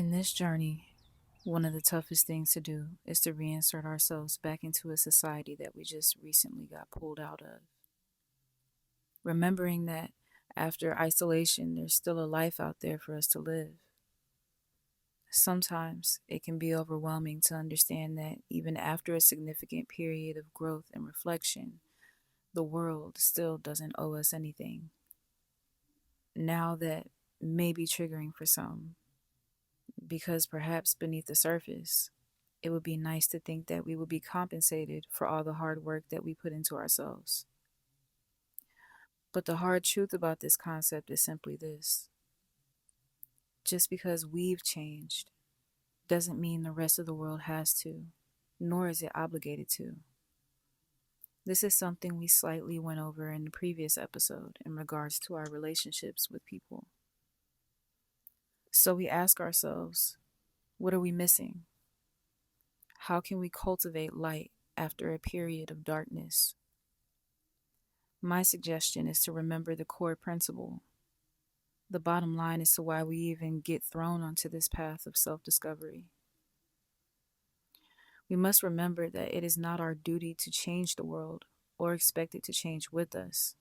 In this journey, one of the toughest things to do is to reinsert ourselves back into a society that we just recently got pulled out of. Remembering that after isolation, there's still a life out there for us to live. Sometimes it can be overwhelming to understand that even after a significant period of growth and reflection, the world still doesn't owe us anything. Now that may be triggering for some, because perhaps beneath the surface, it would be nice to think that we would be compensated for all the hard work that we put into ourselves. But the hard truth about this concept is simply this: just because we've changed doesn't mean the rest of the world has to, nor is it obligated to. This is something we slightly went over in the previous episode in regards to our relationships with people. So we ask ourselves, what are we missing? How can we cultivate light after a period of darkness? My suggestion is to remember the core principle, the bottom line as to why we even get thrown onto this path of self-discovery. We must remember that it is not our duty to change the world or expect it to change with us,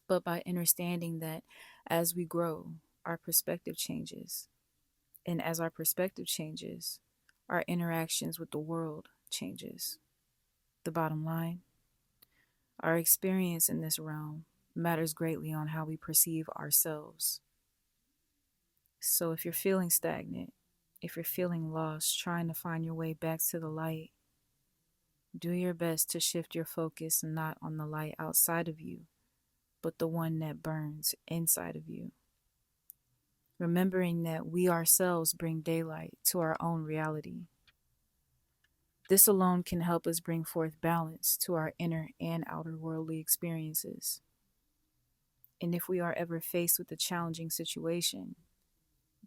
but by understanding that as we grow, our perspective changes. And as our perspective changes, our interactions with the world changes. The bottom line, our experience in this realm matters greatly on how we perceive ourselves. So if you're feeling stagnant, if you're feeling lost, trying to find your way back to the light, do your best to shift your focus not on the light outside of you, but the one that burns inside of you. Remembering that we ourselves bring daylight to our own reality. This alone can help us bring forth balance to our inner and outer worldly experiences. And if we are ever faced with a challenging situation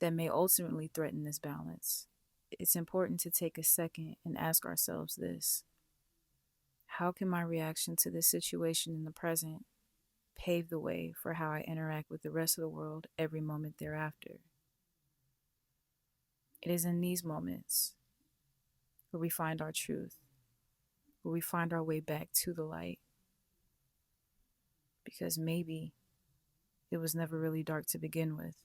that may ultimately threaten this balance, it's important to take a second and ask ourselves this: how can my reaction to this situation in the present pave the way for how I interact with the rest of the world every moment thereafter? It is in these moments where we find our truth, where we find our way back to the light, because maybe it was never really dark to begin with.